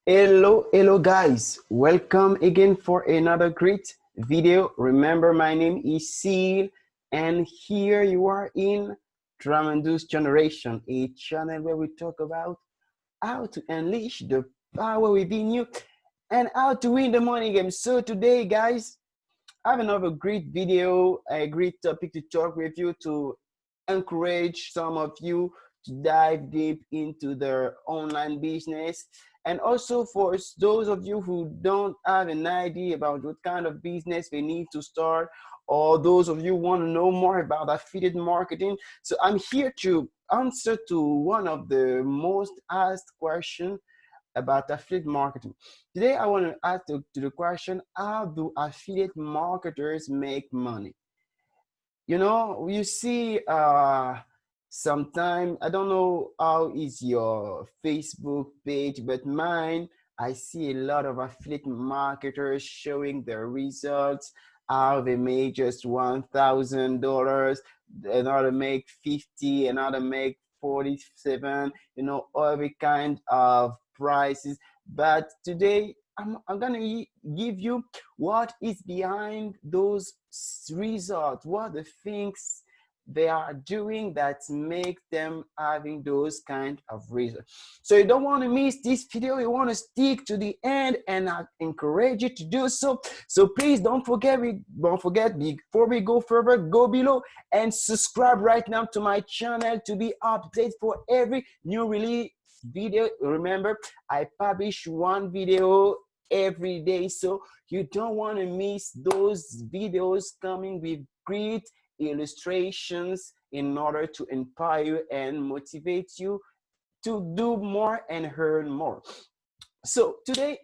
Hello guys, welcome again for another great video. Remember, my name is Seal, and here you are in Tramandus Generation, a channel where we talk about how to unleash the power within you and how to win the money game. So today, guys, I have another great video, a great topic to talk with you, to encourage some of you to dive deep into their online business. And also for those of you who don't have an idea about what kind of business they need to start, or those of you who want to know more about affiliate marketing. So I'm here to answer to one of the most asked questions about affiliate marketing. Today, I want to ask to the question, how do affiliate marketers make money? You know, you see, sometimes, I don't know how is your Facebook page, but mine, I see a lot of affiliate marketers showing their results, how they make just $1,000, another make 50, another make 47, you know, every kind of prices. But today, I'm gonna give you what is behind those results, what the things they are doing that make them having those kind of results. So you don't want to miss this video. You want to stick to the end, and I encourage you to do so. So please don't forget before we go further, go below and subscribe right now to my channel to be updated for every new release video. Remember, I publish one video every day, so you don't want to miss those videos coming with great illustrations in order to inspire you and motivate you to do more and earn more. So today,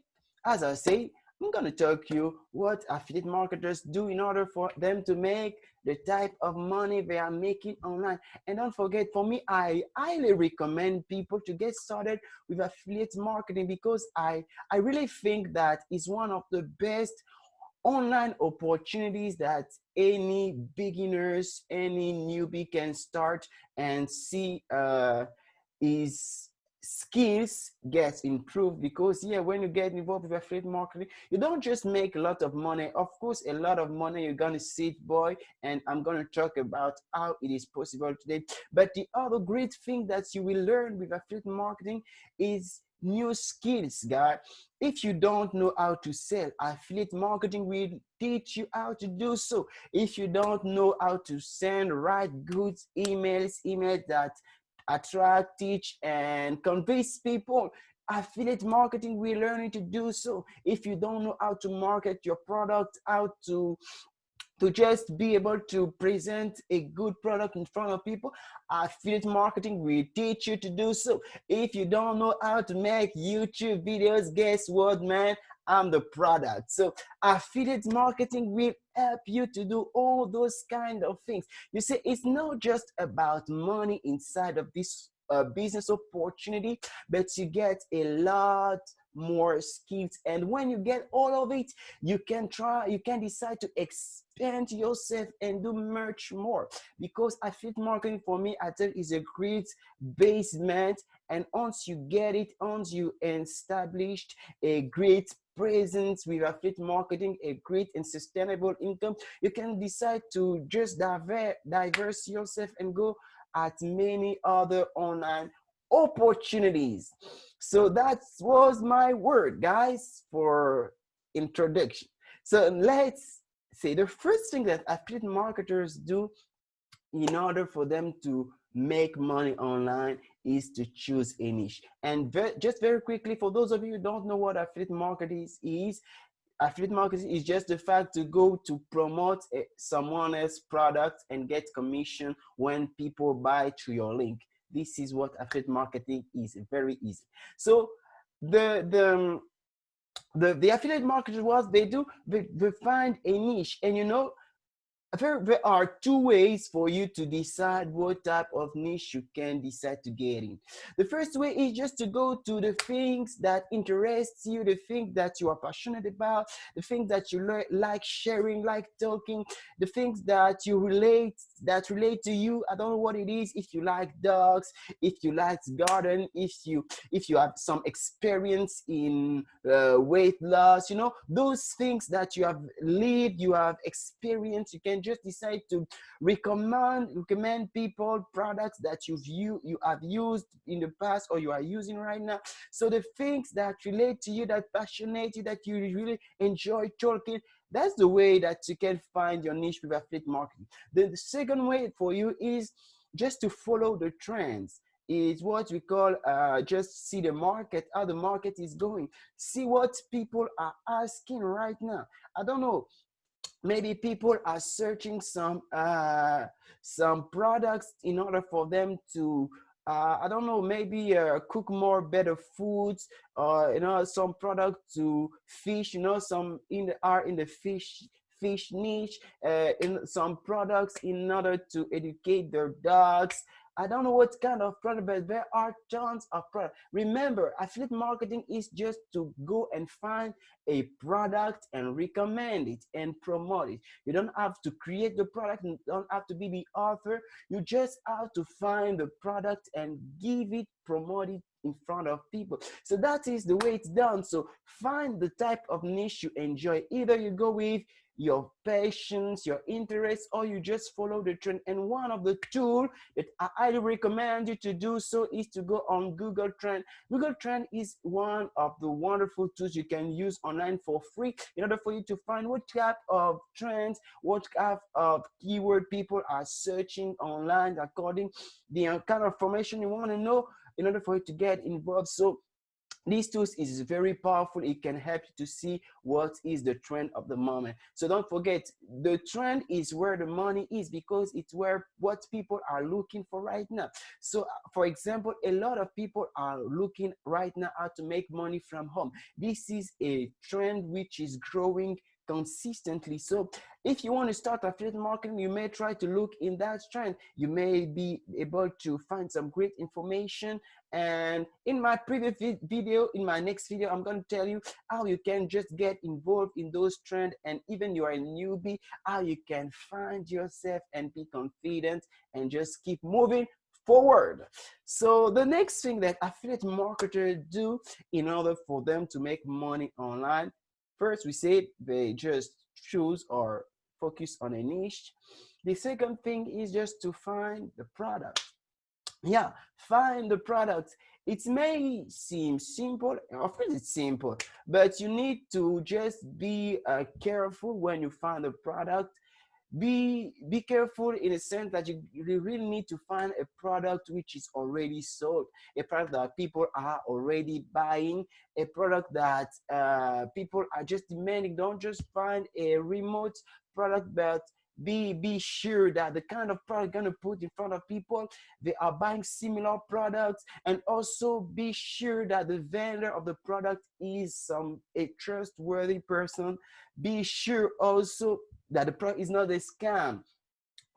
as I say, I'm going to talk to you what affiliate marketers do in order for them to make the type of money they are making online. And don't forget, for me, I highly recommend people to get started with affiliate marketing, because I really think that is one of the best online opportunities that any beginners, any newbie can start and see his skills get improved. Because yeah, when you get involved with affiliate marketing, you don't just make a lot of money. Of course, a lot of money, you're gonna see it, boy, and I'm gonna talk about how it is possible today. But the other great thing that you will learn with affiliate marketing is new skills, guys. If you don't know how to sell, affiliate marketing will teach you how to do so. If you don't know how to send right goods, emails that attract, teach, and convince people, affiliate marketing will learn you to do so. If you don't know how to market your product, how to just be able to present a good product in front of people, affiliate marketing will teach you to do so. If you don't know how to make YouTube videos, guess what, man? I'm the product. So affiliate marketing will help you to do all those kind of things. You see, it's not just about money inside of this business opportunity, but you get a lot more skills. And when you get all of it, you can decide to expand yourself and do much more. Because affiliate marketing, for me, I think is a great basement. And once you get it, once you established a great presence with affiliate marketing, a great and sustainable income, you can decide to just diverse yourself and go at many other online opportunities. So that was my word, guys, for introduction. So let's say the first thing that affiliate marketers do in order for them to make money online is to choose a niche. And just very quickly, for those of you who don't know what affiliate marketing is, affiliate marketing is just the fact to go to promote someone else's product and get commission when people buy through your link. This is what affiliate marketing is. Very easy. So the affiliate marketers, what they do, they find a niche. And you know, there are two ways for you to decide what type of niche you can decide to get in. The first way is just to go to the things that interest you, the things that you are passionate about, the things that you like sharing, like talking, the things that relate to you. I don't know what it is. If you like dogs, if you like garden, if you have some experience in weight loss, those things that you have lived, you have experienced, you can just decide to recommend people products that you have used in the past or you are using right now. So the things that relate to you, that passionate you, that you really enjoy talking, that's the way that you can find your niche with affiliate marketing. Then the second way for you is just to follow the trends. Is what we call just see the market, how the market is going, see what people are asking right now. I don't know, maybe people are searching some products in order for them to I don't know, maybe cook more better foods, or some product to fish, some are in the fish niche, in some products in order to educate their dogs. I don't know what kind of product, but there are tons of products. Remember, affiliate marketing is just to go and find a product and recommend it and promote it. You don't have to create the product, you don't have to be the author. You just have to find the product and give it, promote it in front of people. So that is the way it's done. So find the type of niche you enjoy. Either you go with your passions, your interests, or you just follow the trend. And one of the tools that I highly recommend you to do so is to go on Google Trend. Google Trend is one of the wonderful tools you can use online for free in order for you to find what type of trends, what type of keyword people are searching online according the kind of information you want to know in order for you to get involved. So these tools is very powerful. It can help you to see what is the trend of the moment. So don't forget, the trend is where the money is, because it's where what people are looking for right now. So for example, a lot of people are looking right now how to make money from home. This is a trend which is growing consistently. So if you want to start affiliate marketing, you may try to look in that trend. You may be able to find some great information. And in my previous video, in my next video, I'm going to tell you how you can just get involved in those trends. And even you are a newbie, how you can find yourself and be confident and just keep moving forward. So the next thing that affiliate marketers do in order for them to make money online, first we said they just choose or focus on a niche. The second thing is just to find the product. Yeah, find the product. It may seem simple, of course it's simple, but you need to just be careful when you find a product. Be careful in a sense that you really need to find a product which is already sold, a product that people are already buying, a product that people are just demanding. Don't just find a remote product, but be sure that the kind of product you're going to put in front of people, they are buying similar products. And also be sure that the vendor of the product is a trustworthy person. Be sure also that the product is not a scam.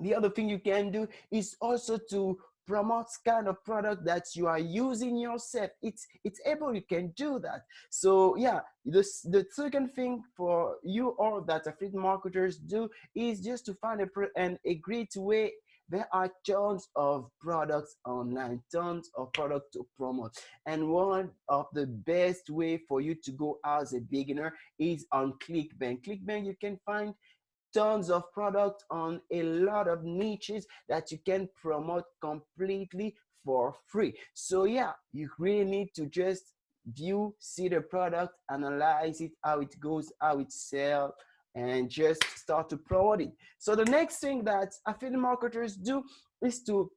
The other thing you can do is also to promote kind of product that you are using yourself. It's able, you can do that. So yeah, the second thing for you or that affiliate marketers do is just to find a great way. There are tons of products online, tons of products to promote. And one of the best way for you to go as a beginner is on ClickBank. ClickBank, you can find tons of products on a lot of niches that you can promote completely for free. So yeah, you really need to just view, see the product, analyze it, how it goes, how it sells, and just start to promote it. So the next thing that affiliate marketers do is to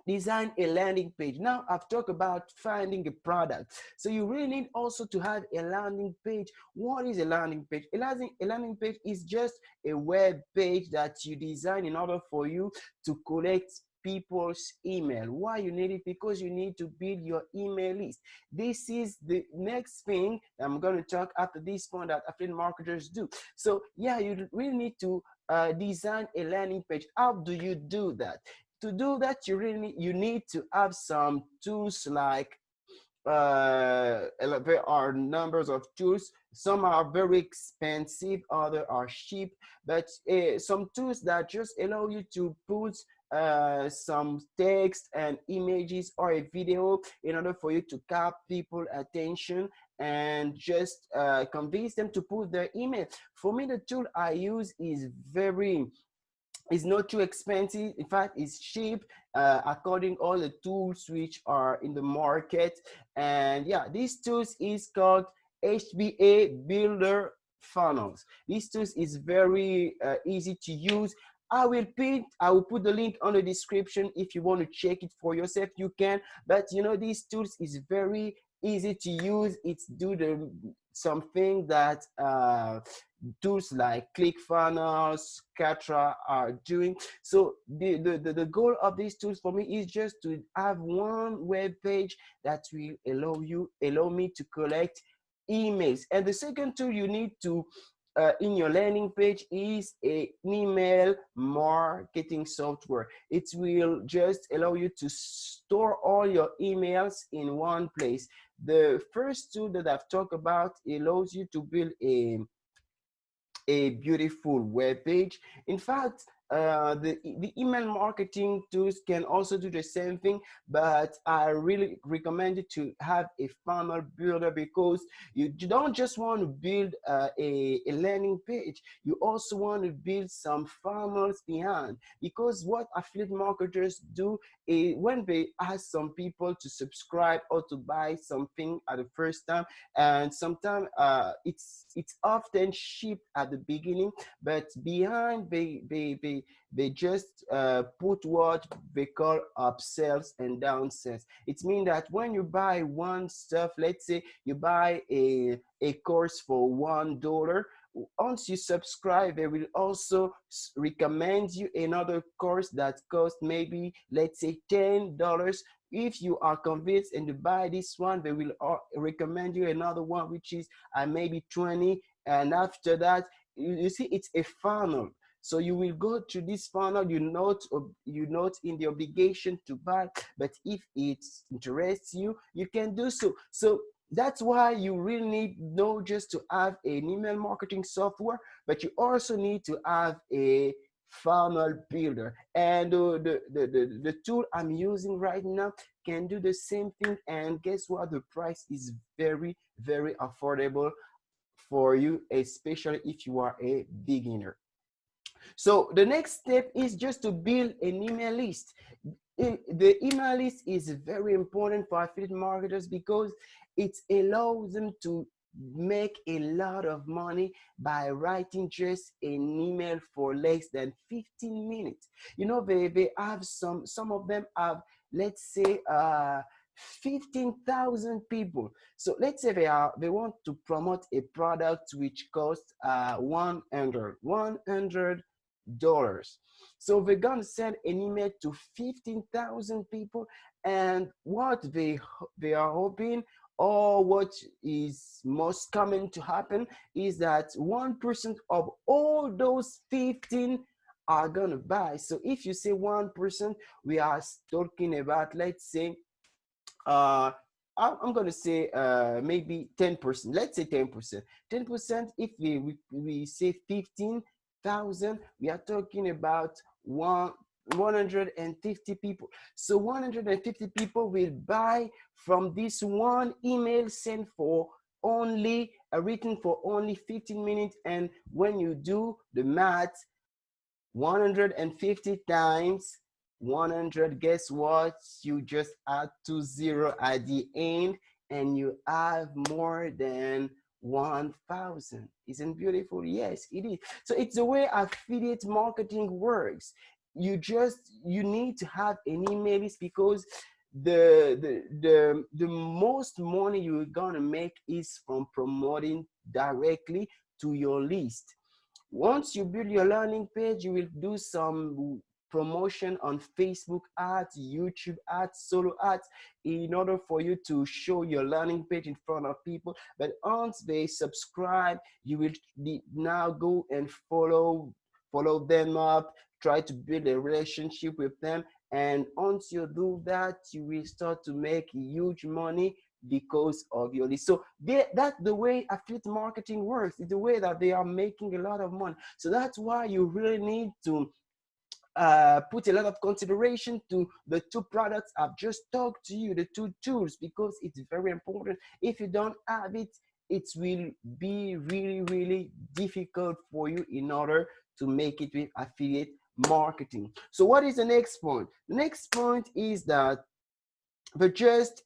design a landing page. Now I've talked about finding a product. So you really need also to have a landing page. What is a landing page? A landing page is just a web page that you design in order for you to collect people's email. Why you need it? Because you need to build your email list. This is the next thing I'm going to talk after this point that affiliate marketers do. So yeah, you really need to design a landing page. How do you do that? To do that, you need to have some tools like there are numbers of tools. Some are very expensive, others are cheap, but some tools that just allow you to put some text and images or a video in order for you to capture people's attention and just convince them to put their email. For me, the tool I use is very, it's not too expensive. In fact, it's cheap according all the tools which are in the market. And yeah, these tools is called HBA Builder Funnels. These tools is very easy to use. I will put the link on the description. If you want to check it for yourself, you can. But you know, these tools is very easy to use. It's do the something that tools like ClickFunnels, Katra are doing. So the goal of these tools for me is just to have one web page that will allow me to collect emails. And the second tool you need to in your landing page is an email marketing software. It will just allow you to store all your emails in one place. The first tool that I've talked about allows you to build a beautiful web page. In fact, the email marketing tools can also do the same thing, but I really recommend you to have a funnel builder because you don't just want to build a landing page. You also want to build some funnels behind, because what affiliate marketers do is when they ask some people to subscribe or to buy something at the first time, and sometimes it's often cheap at the beginning, but behind they just put what they call upsells and downsells. It means that when you buy one stuff, let's say you buy a course for $1, once you subscribe, they will also recommend you another course that costs maybe, let's say, $10. If you are convinced and you buy this one, they will recommend you another one, which is maybe 20. And after that, you see, it's a funnel. So you will go to this funnel, you note in the obligation to buy, but if it interests you, you can do so. So that's why you really need not just to have an email marketing software, but you also need to have a funnel builder. And the tool I'm using right now can do the same thing. And guess what? The price is very, very affordable for you, especially if you are a beginner. So the next step is just to build an email list. The email list is very important for affiliate marketers because it allows them to make a lot of money by writing just an email for less than 15 minutes. You know, they have some of them have, let's say, 15,000 people. So let's say they want to promote a product which costs $100. So they're gonna send an email to 15,000 people, and what they are hoping, or what is most common to happen, is that 1% of all those 15 are gonna buy. So if you say 1%, we are talking about, let's say, I'm going to say maybe 10%. Let's say 10%. 10%, if we say 15,000, we are talking about 150 people. So 150 people will buy from this one email sent for only written for only 15 minutes. And when you do the math, 150 times 100, guess what? You just add 20 at the end and you have more than 1,000. Isn't beautiful? Yes, it is. So it's the way affiliate marketing works. You need to have an email list, because the most money you're gonna make is from promoting directly to your list. Once you build your landing page, you will do some promotion on Facebook ads, YouTube ads, solo ads, in order for you to show your landing page in front of people. But once they subscribe, you will now go and follow them up, try to build a relationship with them. And once you do that, you will start to make huge money because of your list. So that's the way affiliate marketing works. It's the way that they are making a lot of money. So that's why you really need to put a lot of consideration to the two products I've just talked to you, the two tools, because it's very important. If you don't have it, it will be really, really difficult for you in order to make it with affiliate marketing. So what is the next point? The next point is that but just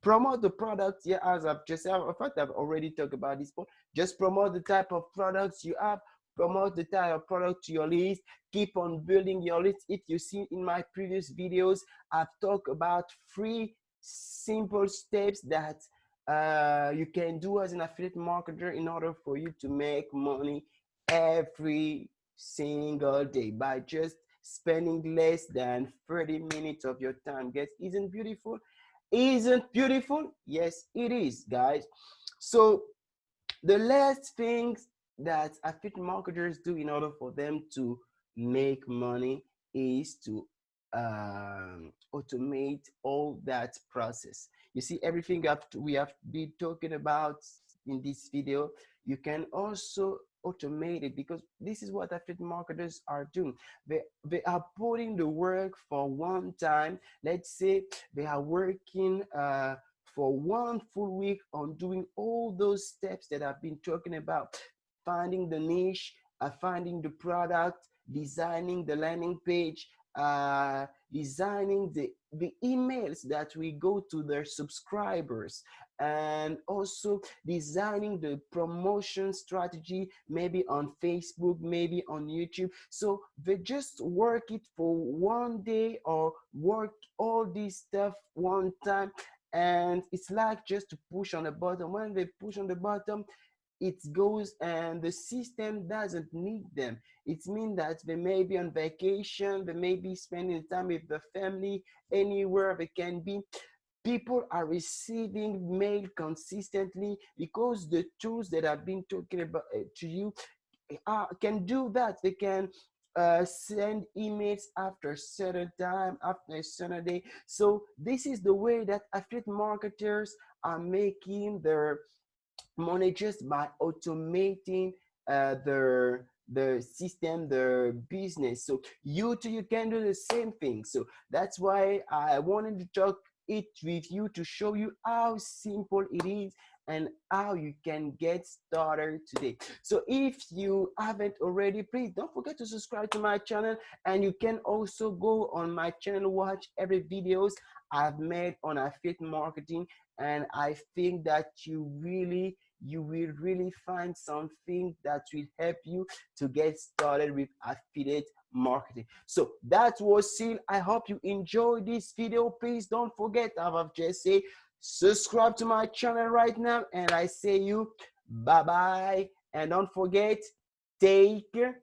promote the product. Yeah, as I've just said, in fact, I've already talked about this point. Just promote the type of products you have, promote the type of product to your list, keep on building your list. If you see in my previous videos, I've talked about 3 simple steps that you can do as an affiliate marketer in order for you to make money every single day by just spending less than 30 minutes of your time. Guys, isn't beautiful? Isn't beautiful? Yes, it is, guys. So the last things that affiliate marketers do in order for them to make money is to automate all that process. You see, everything we have been talking about in this video, you can also automate it, because this is what affiliate marketers are doing. They are putting the work for one time. Let's say they are working for 1 full week on doing all those steps that I've been talking about: finding the niche, finding the product, designing the landing page, designing the emails that we go to their subscribers, and also designing the promotion strategy, maybe on Facebook, maybe on YouTube. So they just work it for 1 day or work all this stuff one time, and it's like just to push on the button. When they push on the button, it goes, and the system doesn't need them. It means that they may be on vacation, they may be spending time with the family, anywhere they can be. People are receiving mail consistently because the tools that I've been talking about to you can do that. They can send emails after a certain time, after a certain day. So this is the way that affiliate marketers are making their money, just by automating the system, the business. So you too, you can do the same thing. So that's why I wanted to talk it with you, to show you how simple it is and how you can get started today. So if you haven't already, please don't forget to subscribe to my channel, and you can also go on my channel, watch every videos I've made on affiliate marketing. And I think that you will really find something that will help you to get started with affiliate marketing. So that was Seal. I hope you enjoyed this video. Please don't forget, as I've just said, subscribe to my channel right now, and I say you bye bye, and don't forget, take care.